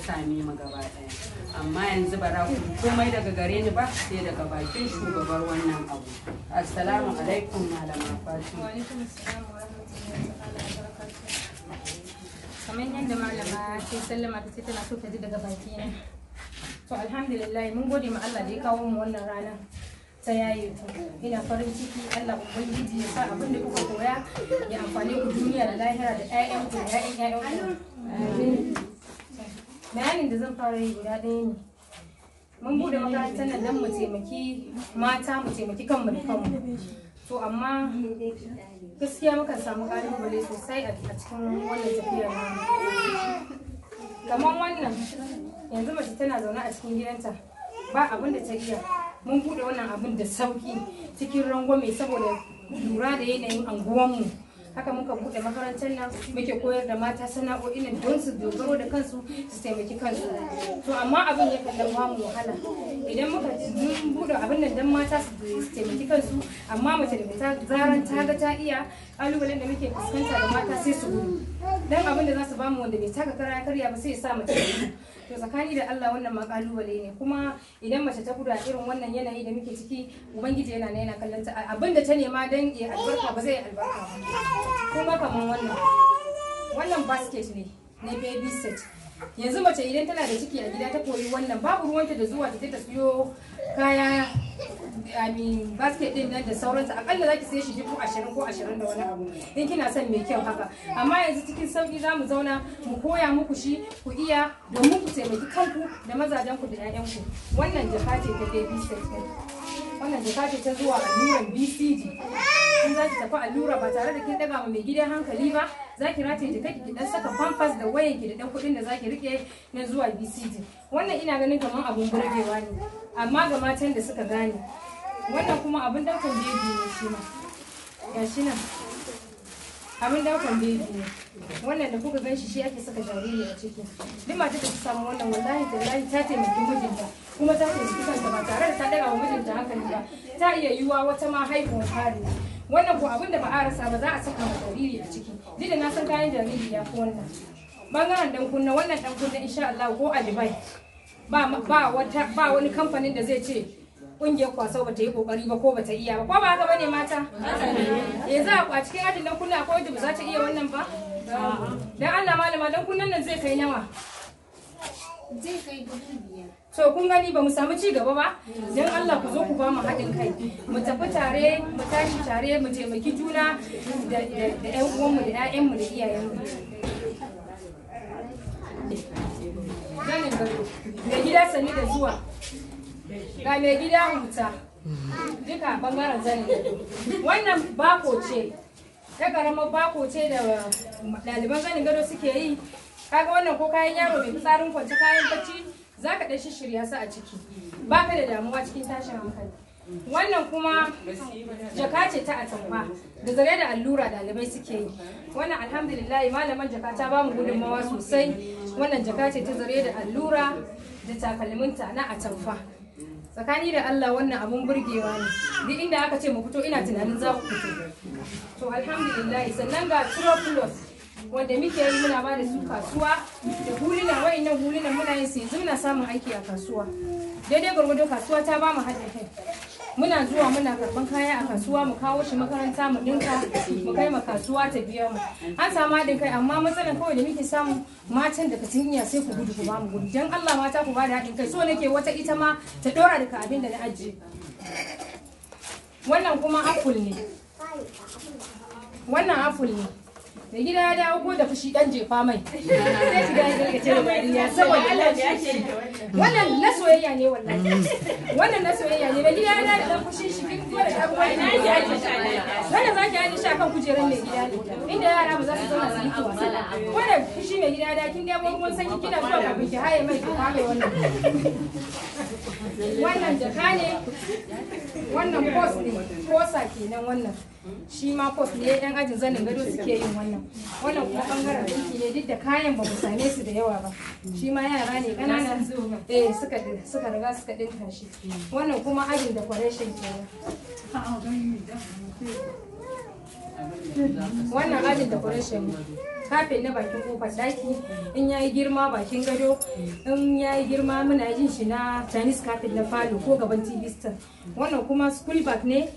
same mu gaba ɗaya. Amma yanzu ba za ku komai daga gare ni ba sai daga bakin shugabar wannan abu. Assalamu alaikum malama Fatima. Wa alaikum assalam wa rahmatullahi ta'ala wa barakatuh. Kamar yadda malama ta sallama ta ce tana so ta ji daga baki na. To alhamdulillah mun gode ma Allah da ya kawo mu wannan rana ta yaye ku. Ina farin ciki Allah ubangiji ya sa abin da kuka koya ya amfane ku duniya da lahira da ƴaƴanku da ƴaƴanku. Bayanin da zan fara yi guda ɗaya ne. Mun bude makarantar nan don mu taimaki mata mu taimaki kanmu da kanmu. To amma gaskiya mukan samu ƙalubale sosai a cikin wannan tafiyar namu. Kamar wannan yanzu mace tana zaune a cikin gidanta ba abin da ta iya. Mun bude wannan abin da sauki cikin rangwame saboda lura da yanayin anguwanmu. Haka muka bude makarantar nan muke koyar da mata sana'o'i nan don su dogaro da kansu su taimaki kansu. To amma abin ya kan ba mu wahala idan muka bude abin nan don mata su taimaki kansu, amma mace da ta zaran ta ga ta iya, kalubalen da muke fuskanta da mata sai su gudu dan abin da za su bamu wanda bai taka kara karya ba sai ya sa mace to tsakani da Allah wannan ma kalubale ne. Kuma idan mace ta gudu a irin wannan yanayi da muke ciki, ubangiji yana yana kallon ta abin da ta nema dan ya albarka ba zai albarka ba. Kuma kaman wannan basket ne na baby set. Yanzu mace idan tana da ciki a gida ta koyi wannan, babu ruwanta da zuwa ta siyo kaya basket din nan da sauransu. Akalla zaki sai shi 20,000 ko 20 da wani abu in kina son mai kyau haka. Amma yanzu cikin sauki zamu zauna mu koya muku shi ku iya domin ku taimaki kanku da mazajenku da 'ya'yanku. Wannan jaka ce ta baby set din. Wannan jaka ce ta zuwa alluran BCG. In za ki tafi allura ba tare da kin daga ma mai gidan hankali ba, za ki rataye jaka ki dan saka pampers da wayanki da dan kuɗin da za ki rike na zuwa BCG. Wannan ina ganin kamar abun burgewa ne, amma ga matan da suka gane. Wannan kuma abin daukan bebi ne shi ma. Gashi nan. Abin daukan bebi ne. Wannan da kuka ganshi shi ake saka jariri a ciki. Duk matar da ta samu wannan wallahi tallahi ta taimaki mijinta, kuma ta taimaki kanta ba tare da ta daga wa mijinta hankali ba. Ta iya yiwuwa wata ma haihuwar fari. Wannan ko abin da ba a rasa ba za a saka wa jariri a ciki. Duk da na san kayan jariri ya fi wannan. Bangaren dan kunna, wannan dan kunna insha Allah ko a Dubai ba wani kamfanin da zai ce kungiyar kwasau bata yi kokari ba ko bata iya ba, ko ba haka bane mata? Yanzu a cikin ajin dan kunna akwai wanda ba za ta iya wannan ba? Dan Allah malama dan kunnan nan zai kai nawa? Zai kai 5,000. So kun gani ba mu samu ci gaba ba? Dan Allah ku zo ku ba mu haɗin kai. Mu tafi tare, mu tashi tare, mu taimaki juna da ƴan uwanmu da ƴaƴanmu da iyayenmu. Ganin gado. Mai gida sani da zuwa. Ga mai gida huta. Duka bangaren zanin gado. Wannan bako ce. Ta karamar bako ce da ɗaliban zanin gado suke yi. Kaga wannan ko kayan yaro mai fitsarin kwance kayan bacci za ka ɗan shirya su a ciki. Ba ka da damuwa cikin tashin hankali. Wannan kuma jaka ce ta atamfa da zare da allura ɗalibai suke yi. Wannan alhamdulillah malaman jaka ta bamu gudunmawa sosai. Wannan jaka ce ta zare da allura da takalminta na atamfa. Tsakani da Allah wannan abun burgewa ne. Duk inda aka ce mu fito ina tunanin za ku fito. To alhamdulillah, sannan ga Tropulos wanda muke yi muna ba da su kasuwa da huluna. Wayannan hulunan muna yin su yanzu muna samun aiki a kasuwa. Daidai gwargwado kasuwa ta ba mu haɗin kai. Muna zuwa muna karban kaya a kasuwa mu kawo shi makaranta mu dinka mu kai ma kasuwa ta biya mu. An samu haɗin kai, amma matsalar kawai da muke samu matan da katin iya sai ku gudu ku ba mu gudu. Dan Allah mata ku ba da haɗin kai, so nake wata ita ma ta ɗora daga abin da na ajiye. Wannan kuma apple ne. Wannan apple ne. Da gida ya dawo ko da fushi dan jefa mai. Sai ki ga ya ce da bariya saboda Allah ya ce. Wannan na soyayya ne wallahi. Wannan na soyayya ne. Da gida ya dawo da dan fushi shi kin ko da abuwa ina ki aje shi. Wannan zaki aje shi akan kujerar mai gida ne. Inda yara ba za su zauna su yi wasa. Ko da fushi mai gida da kin ga ruwan sanyi kina zuwa kafin ki haye mai ki kame wannan. Wannan jaka ne. Wannan post ne. Kosa kenan wannan. Shi ma post ne, yan ajin zanin gado suke yin wannan. Wannan kuma bangaren ciki ne, duk da kayan ba mu same su da yawa ba. Shi ma yara ne ƙananan suka riga suka dinka shi. Wannan kuma ajin decoration kenan. Wannan ajin decoration ne. kafin na bakin kofar daki, in yayi girma bakin gado, in yayi girma muna yin shi na Chinese kafin na falo ko gaban TV stand. Wannan kuma school bag ne,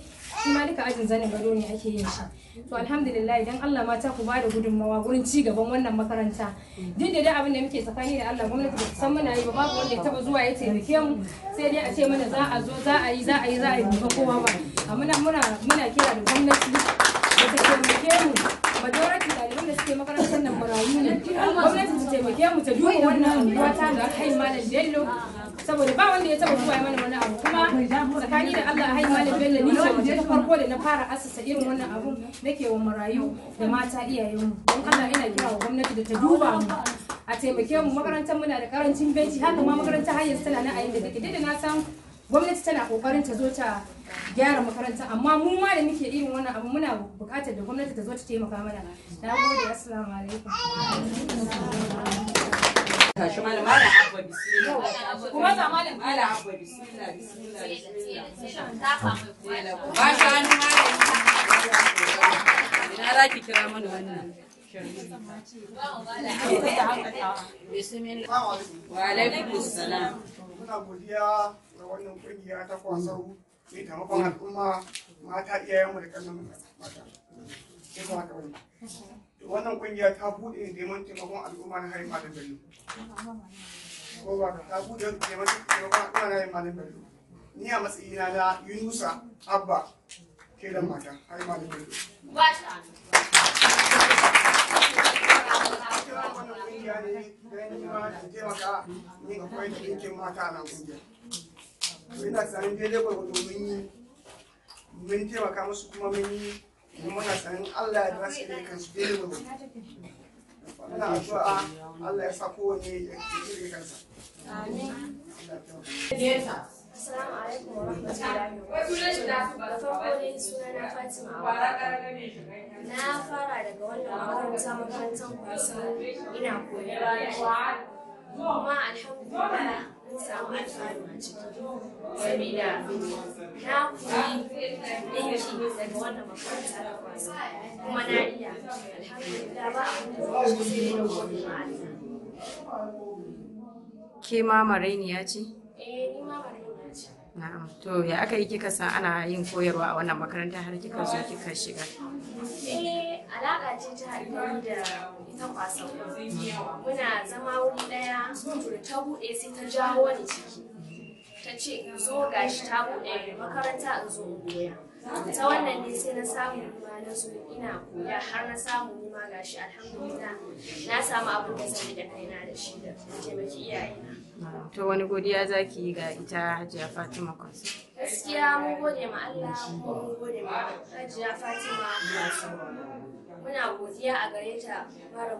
shi ma duka ajin zanin gado ne ake yin shi. To alhamdulillah idan Allah mata ku bada gudunmawa gurin ci gaban wannan makaranta. Duk da dai abin da muke tsakani da Allah gwamnati ba san muna yi ba, babu wanda ya taba zuwa ya taimake mu, sai dai a ce mana za a zo za a yi ba kowa ba. Muna kira da gwamnati da ta taimake mu. Majority ɗaliban da suke makarantar nan marayu ne. Gwamnati ta taimake mu ta duba wannan unguwa ta da Hai Malam Bello, saboda ba wanda ya taba zuwa ya mana wani abu. Kuma tsakani da Allah Hai Malam Bello ni ce mace ta farko da na fara asasa irin wannan abun nake wa marayu da mata iyayenmu. Don Allah ina kira wa gwamnati da ta duba mu a taimake mu. Makarantar muna da karancin benci, haka ma makarantar har yanzu tana nan a yanda take. Da na san gwamnati tana kokarin ta zo ta gyara makaranta, amma mu ma da muke irin wannan abu muna buƙatar da gwamnati ta zo ta taimaka mana. Na gode, assalamu alaikum. Tashi malam Abba bismillah. Kuma za malam Abba bismillah. Ba shi hannu malam. Ina za ki kira mana wannan? Wa alaikum salam. Muna godiya ga wannan kungiya ta Kwasau mai taimakon al'umma mata iyayenmu da ƙannan mata. Sai kuma haka bane. Wannan kungiya ta buɗe neman taimakon al'umma na Hai Malam Bello. Ko ba ta buɗe neman taimakon al'umma na Hai Malam Bello. Ni a matsayina na Yunusa Abba ke da mata Hai Malam Bello. Wannan kungiya ne don yi ma da taimaka ni ga kwai da yankin mata a nan kungiya. Ina tsanin daidai gwargwado mun taimaka musu kuma muna tsanin Allah ya ba su da kansu daidai gwargwado. Muna addu'a Allah ya sa kowane ya kiri kansa. Assalamu alaikum wa rahmatullahi wa barakatuh. Da farko dai sunana Fatima Abubakar. Na fara daga wannan makarantar Kwasau ina koyarwa. Kuma alhamdulillah mun samu alfanu a ciki. Saboda na koyi ɗinki daga wannan makaranta ta Kwasau. Kuma na iya. Alhamdulillah ba abin da zai ce sai da gode ma Allah. Ke ma marainiya ce? Ni ma marainiya ce. Na'am. To ya aka yi kika san ana yin koyarwa a wannan makaranta har kika zo kika shiga? Alaƙa ce ta haɗari da ita Kwasau. Muna zama wuri ɗaya, ta buɗe sai ta jawo ni ciki. Ta ce zo gashi ta buɗe makaranta in zo in koya. Ta wannan ne sai na samu ma na zo ina koya har na samu ni ma gashi alhamdulillah na samu abin da zan da kaina da shi da taimaki iyayena. To wani godiya zaki yi ga ita Hajiya Fatima Kwasau? Gaskiya mun gode ma Allah kuma mun gode ma Hajiya Fatima Kwasau. Muna godiya a gare ta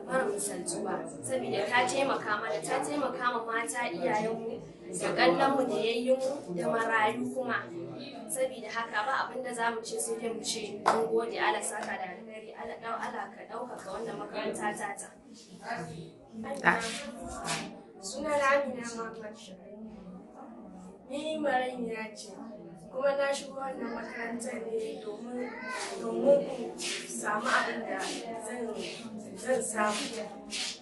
mara misaltuwa saboda ta taimaka ma mata iyayenmu da ƙannenmu da yayyinmu da marayu kuma. Saboda haka ba abin da za mu ce sai dai mu ce mun gode Allah saka da alheri Allah ka ɗaukaka wannan makaranta ta. Suna Amina Muhammad Shu'aibu. Ni marainiya ce, kuma na shigo wannan makarantar ne domin samu abin da zan samu.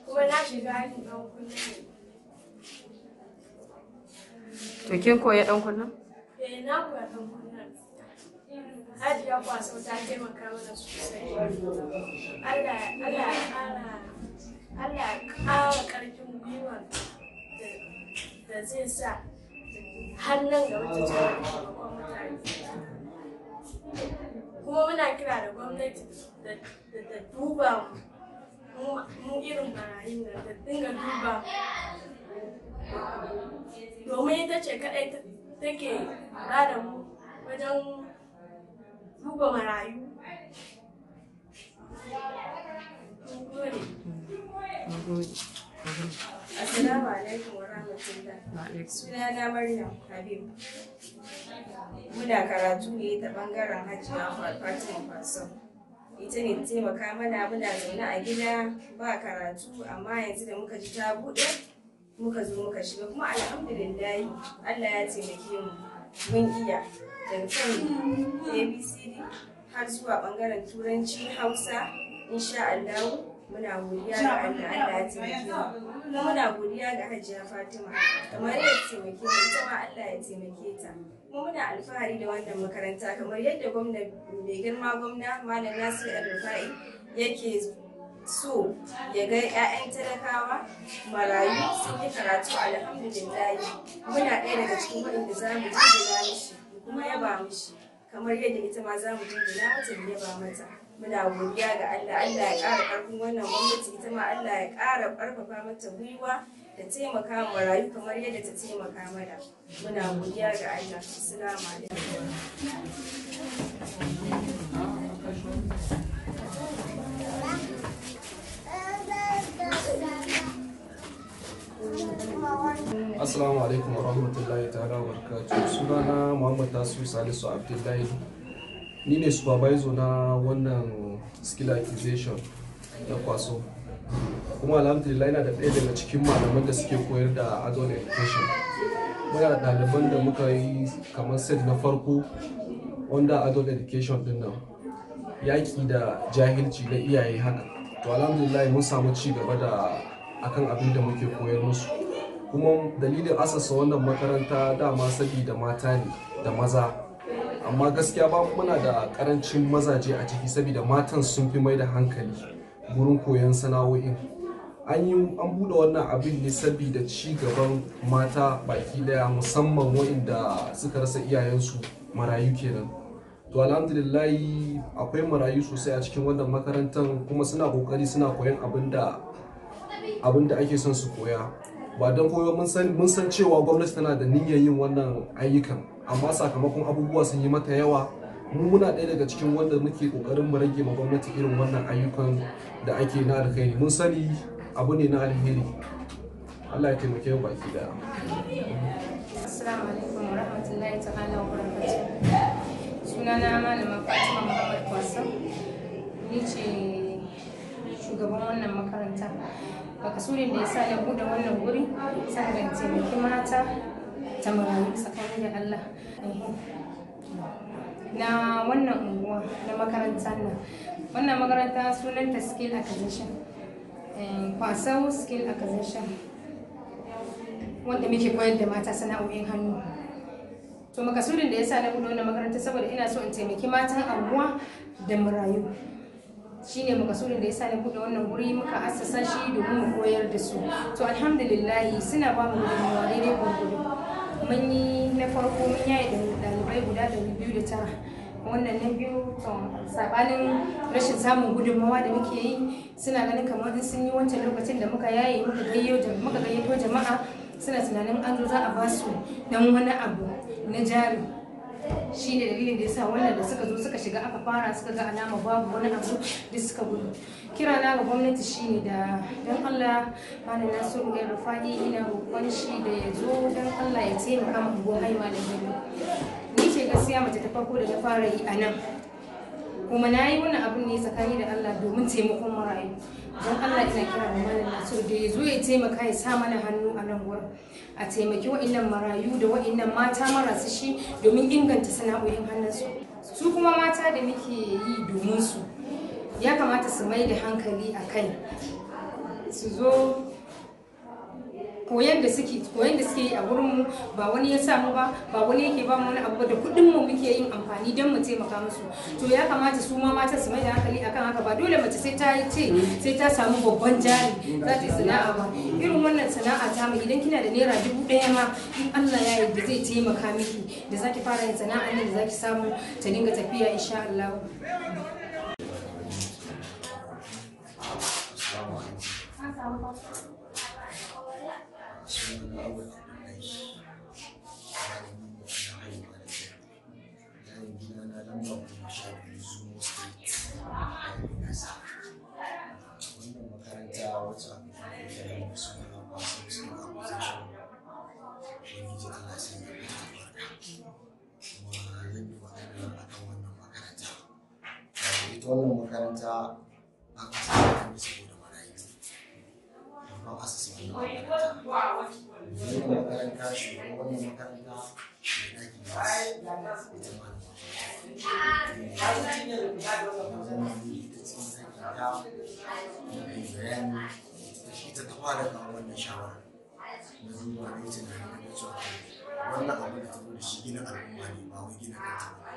Kuma na shiga hannun ɗan kunne. To kin koya ɗan kunnen? Na koya ɗan kunnen. Hajiya Kwasau ta taimaka mana sosai. Allah ya ƙara ƙarfin gwiwa da zai sa hannun da wata taimakon mutane. Kuma muna kira da gwamnati da duba mu irin marayun da dinga duba domin ita ce kaɗai take ba da mu wajen duba marayu. Assalamu alaikum wa rahmatullah. Sunana Maryam Habibu. Muna karatu ne ta bangaren Hajiya Fatima Kwasau. Ita ne ta taimaka mana, muna zaune a gida ba karatu, amma yanzu da muka ji ta buɗe muka zo muka shiga, kuma alhamdulillah Allah ya taimake mu mun iya daga kan ABCD har zuwa bangaren Turanci, Hausa, insha Allah muna godiya ga Allah, Allah ya taimake mu. Muna godiya ga Hajiya Fatima kamar yadda taimake mu, ita ma Allah ya taimake ta. Kuma muna alfahari da wannan makaranta kamar yadda mai girma gwamna Malam Nasir El-Rufai yake so ya ga 'ya'yan talakawa marayu sun yi karatu. Alhamdulillah muna ɗaya daga cikin waɗanda za mu jinjina mishi kuma yaba mishi kamar yadda ita ma za mu jinjina mata da yaba mata. Muna godiya ga Allah, Allah ya ƙara ƙarfin wannan gwamnati, ita ma Allah ya ƙara ƙarfafa mata gwiwa da taimaka marayu kamar yadda ta taimaka mana. Muna godiya ga Allah. Assalamu alaikum. Assalamu alaikum wa rahmatullahi ta'ala wa barakatuh. Sunana Muhammad Nasiru Salisu Abdullahi. Ni ne supervisor na wannan skill acquisition na Kwaso. Kuma alhamdulillah ina da ɗaya daga cikin malaman da suke koyar da adult education. Muna da ɗaliban da muka yi kamar set na farko wanda adult education din nan. Yaƙi da jahilci na iyaye haka. To alhamdulillah mun samu ci gaba da akan abin da muke koyar musu. Kuma dalilin asasa wannan makaranta dama sabida mata ne da maza, amma gaskiya ba muna da karancin mazaje a ciki saboda matan sun fi mai da hankali gurin koyon sana'o'in. An buɗe wannan abin ne saboda ci gaban mata baki daya, musamman waɗanda suka rasa iyayensu marayu kenan. To alhamdulillah akwai marayu sosai a cikin wannan makarantar kuma suna kokari suna koyon abin da ake son su koya. Ba don koyo mun san cewa gwamnati tana da niyyar yin wannan ayyukan, amma sakamakon abubuwa sun yi mata yawa. Mu muna ɗaya daga cikin wanda muke kokarin mu rage ma gwamnati irin wannan ayyukan da ake na alheri. Mun sani abu ne na alheri. Allah ya taimake mu baki daya. Assalamu alaikum wa rahmatullahi ta'ala wa barakatuh. Sunana Malama Fatima Muhammad Kwasan. Ni ce shugaban wannan makaranta. Makasudin da ya sa na buɗe wannan guri saboda taimaki mata ta marayu tsakanin da Allah. Na wannan unguwa na makarantar nan. Wannan makaranta sunanta Skill Acquisition. Kwasau Skill Acquisition. Wanda muke koyar da mata sana'o'in hannu. To makasudin da ya sa na buɗe wannan makaranta saboda ina so in taimaki matan unguwa da marayu. Shine makasudin da ya sa na buɗe wannan guri muka assasa shi domin mu koyar da su. To alhamdulillah suna ba mu gudunmawa daidai gwargwado. Mun yi na farko mun yaye ɗalibai guda 209. Wannan na biyu sabanin rashin samun gudunmawa da muke yi suna ganin kamar sun yi wancan lokacin da muka yaye muka gayyato jama'a suna tunanin an zo za a ba su dan wani abu na jari. Shi ne dalilin da ya sa wannan da suka zo suka shiga aka fara suka ga alama babu wani abu da suka gudu. Kira na ga gwamnati shi ne da don Allah Malam Nasiru El-Rufai ina roƙon shi da ya zo don Allah ya taimaka mu go haima da gani. Ni ce gaskiya mace ta farko da na fara yi a nan. Kuma na yi wannan abin ne tsakani da Allah domin taimakon marayu. Don Allah ina kira da Malam Nasiru da ya zo ya taimaka ya sa mana hannu a nan gurin. A taimaki wa'innan marayu da wa'innan mata marasu shi domin inganta sana'o'in hannunsu. Su kuma mata da muke yi domin su ya kamata su mai da hankali a kai su zo koyan da suke yi a wurinmu ba wani ya samu ba wani yake ba mu wani abu da kuɗinmu muke yin amfani don mu taimaka musu. To ya kamata su ma mata su mai da hankali akan haka, ba dole mace sai ta samu babban jari za ta yi sana'a ba. Irin wannan sana'a ta mu idan kina da naira 1000 ma in Allah ya yarda zai taimaka miki da zaki fara yin sana'a nan da zaki samu ta dinga tafiya insha Allah. Wannan makaranta an kasance da saboda marayu amma ba su wannan makaranta shugaban wannan makaranta mai ɗaki ba ita ma ta yi bayani ita ta fara kawo wannan shawara na duba da ita da ya cewa wannan abu da ta zo da shi gina al'umma ne ba wai gina kanta ba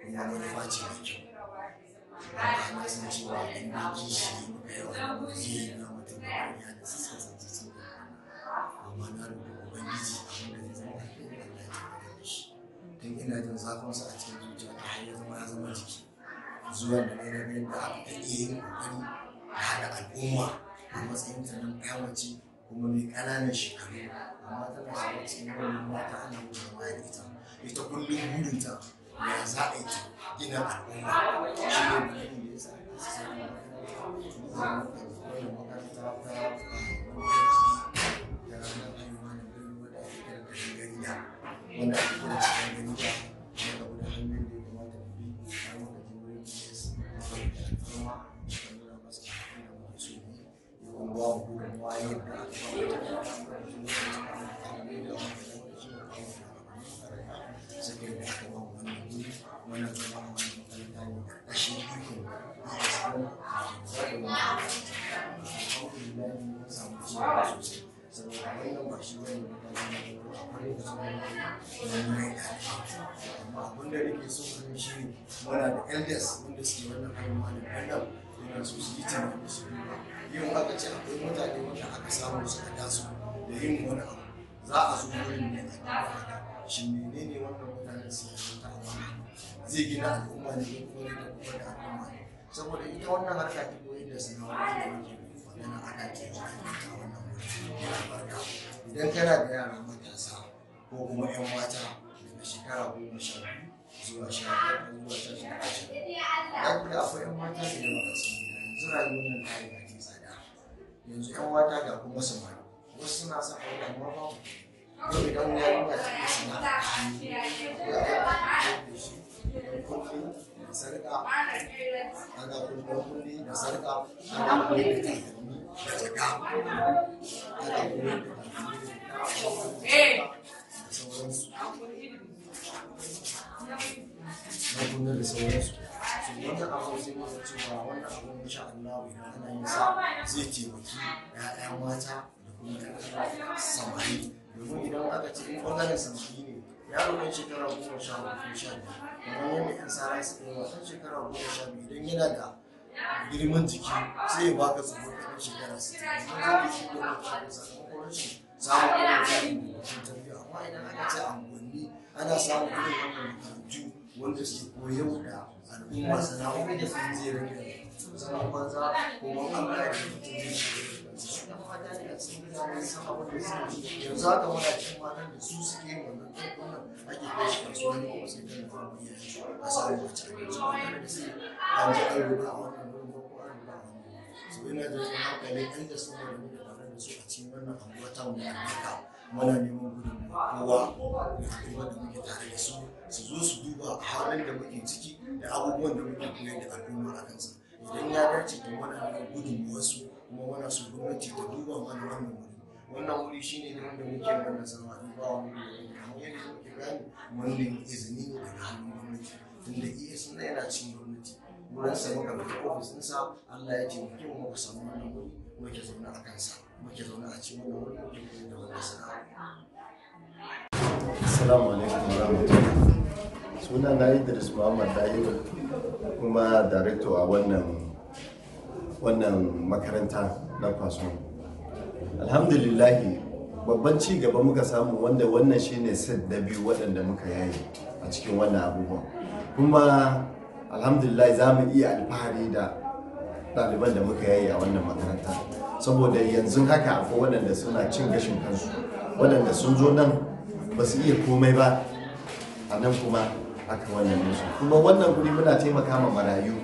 kuma manufa ce mai kyau amma na san cewa in na ji shi muka yawa zai yi na mutum da wani da su suka san sun amma na rubuta ubangiji abin da zai zama Allah ya tabbata da shi tun ina jin zafinsa a cikin zuciya ta har ya zama jiki zuwa da ne na ganin da aka ta iya yin kokari da haɗa al'umma a matsayin ta nan ɗaya mace kuma mai ƙananan shekaru amma tana shiga cikin wannan mata ana wuce baya da ita kullum burinta ya za a yi gina al'umma shi ne mutum da ya sa ta sani wannan makaranta ta da ranar haihuwa da gari wadda ake kira da gariya wanda ake kira cikin gariya wanda guda hannun da ya kamata da bi har muka ji wurin yes muka da alfarma muka nuna masa abin da muke so ne ya kuma ba mu gudunmawa yadda aka ba mu ta sai da aka ba mu wannan guri wannan zama a wannan makaranta ne ƙarƙashin ikon alhamdulillah mun samu cigaba sosai saboda wannan ba shi wani mutane na akwai da suna wani rai da amma abin da nake so kuma shi ne muna da elders wanda suke wannan hanyar da wannan yana so su yi tunani su duba yin aka ce akwai mutane wanda aka samu suka taso da yin wani abu za a zo wurin ne a duba shi menene wannan mutanen su yi ta zai gina al'umma ne ko kuma da kuma da al'umma ne saboda ita wannan harka ta koyar da sana'o'i da muke magana ana ke yi ta wannan barka idan kana da yara matasa ko kuma 'yan mata daga shekara 12 zuwa 15 zuwa 16 ga akwai 'yan mata da yawa a cikin gida yanzu rayuwar nan ta riga ta tsada yanzu 'yan mata ga kuma samari wasu suna son aure amma babu yau idan yarinya ta yi sana'a da sarƙa ana kulli da sarƙa ana kulli da takalmi da jaka ana kulli da takalmi da sauransu na kunna da sauransu wannan abu sai muka cewa wannan abu insha Allah idan ana yin sa zai taimaki ƴaƴa mata da kuma ƴaƴa samari domin idan aka ce in ɓangaren samari ne yaro ɗan shekara 10 ko 12 kamar yadda 'yan sara suka yi wasan shekara 12 idan yana da girman jiki sai ya baka tsoro ɗan shekara 60 idan zai yi shi da wata sakamakon rashin samun ƙwararren da tarbiyya amma idan aka ce unguwanni ana samun irin wannan makarantu wanda suke koyar da al'umma sana'o'i da sun zai rage zaman banza ko wani Allah ya ce mutum zai shiga da mata ne a cikin mutane sun abin da suke yanzu haka muna cikin matan da su suke yin wannan ɗaukunan ake kai shi kasuwanni kuma sai kan fara iya a samun wacce abinci ba da sai an ji an ruba a wannan wurin ko an ruba a wannan so ina da yin hankali ɗan da sun da muke tare da su a cikin wannan anguwa ta mu albarka muna neman gudun kowa da al'umma da muke tare da su su zo su duba halin da muke ciki da abubuwan da muke koyar da al'umma a kansa idan ya dace to muna neman gudun wasu kuma muna so gwamnati ta duba mana wannan wuri shine da wanda muke wannan zama ba wani wuri kamar yadda muke gani mun nemi izini daga hannun gwamnati tunda ES na yana cikin gwamnati wurin sa muka fita ofis ɗinsa Allah ya taimake mu muka samu wannan wuri muke zaune a kansa muke zaune a cikin wannan wuri muke koyar da wannan sana'a. Assalamu alaikum warahmatullahi. Suna na Idris Muhammad Dahiru kuma director a wannan makaranta na Kwaso. Alhamdulillahi babban ci gaba muka samu wanda wannan shine set da biyu waɗanda muka yayi a cikin wannan abubuwan. Kuma alhamdulillah za mu iya alfahari da ɗaliban da muka yayi a wannan makaranta. Saboda yanzu haka akwai waɗanda suna cin gashin kansu, waɗanda sun zo nan ba su iya komai ba a nan kuma aka wannan musu. Kuma wannan guri muna taimaka ma marayu.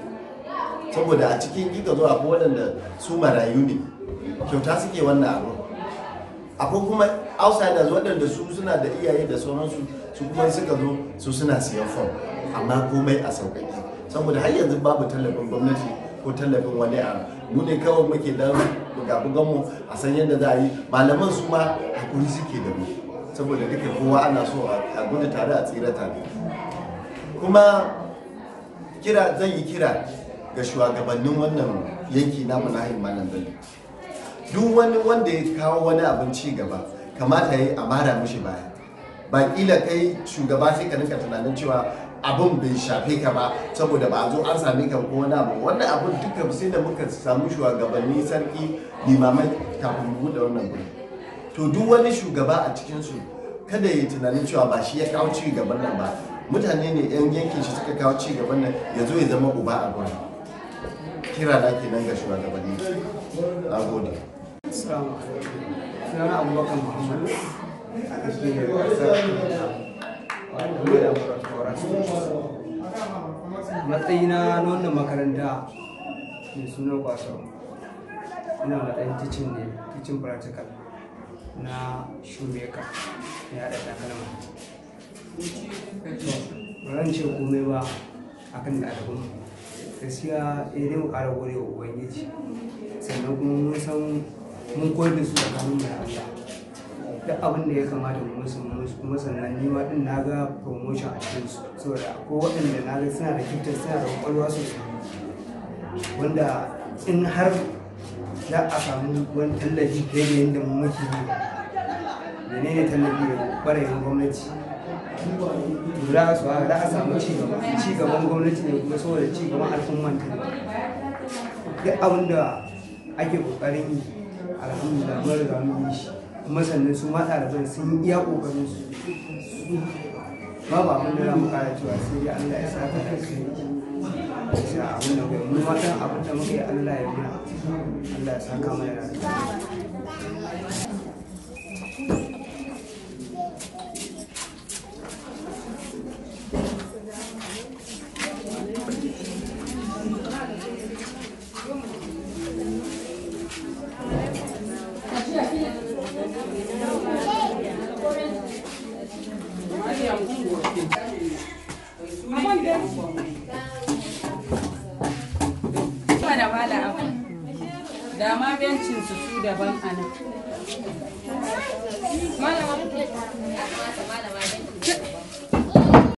Saboda a cikin kika zo akwai waɗanda su marayu ne kyauta suke wannan abu, akwai kuma outsiders waɗanda su suna da iyaye da sauransu su kuma suka zo su suna siyan fom amma komai a sauƙaƙe saboda har yanzu babu tallafin gwamnati ko tallafin wani abu. Mu ne kawai muke dan buga-buganmu a san yadda za a yi. Malaman su ma hakuri suke da mu saboda duka kowa ana so a gudu tare a tsira tare. Kuma zan yi kira ga shugabannin wannan yanki namu na hayin malam bello. Duk wani wanda ya kawo wani abin ci gaba kamata ya yi a mara mishi baya, ba kila kai shugaba sai ka rinka tunanin cewa abin bai shafe ka ba saboda ba a zo an same ka ko wani abu. Wannan abin duka sai da muka samu shugabanni, sarki, limamai kafin mu buɗe wannan guri. To duk wani shugaba a cikinsu kada ya yi tunanin cewa ba shi ya kawo ci gaban nan ba, mutane ne yan yankin shi suka kawo ci gaban nan, ya zo ya zama uba a gurin. Kira na kenan ga shugabanni. Na gode. Assalamu alaikum. Sunana Abubakar Muhammad. A cikin matsayina na wannan makaranta mai suna Kwaso, ina matsayin teaching practical na shoemaker ya haɗa takalma. Ba zan ce komai ba akan ɗaliban, gaskiya dai mu ƙara gode wa Ubangiji, sannan kuma mun san mun koyar da su tsakanin da Allah. Duk abin da ya kamata mu musu kuma sannan ni ma din naga promotion a cikin su, saboda ko waɗanda naga suna da gifted, suna da kwakwalwa sosai, wanda in har za a samu wani tallafi fiye da yadda mu muke yi, menene tallafi da ɓarayin gwamnati, za a samu ci gaban gwamnati ne kuma saboda ci gaban al'umman ta. Duk abin da ake ƙoƙarin yi alhamdulillah mun riga mun yi shi, kuma sannan su ma ɗaliban sun yi iya ƙoƙarin su. Babu abin da za mu ƙara cewa sai dai Allah ya sa ka da kai sai abin da kai mu ma ɗan abin da muka yi Allah ya biya, Allah ya saka mana da da ma bencin su daban ana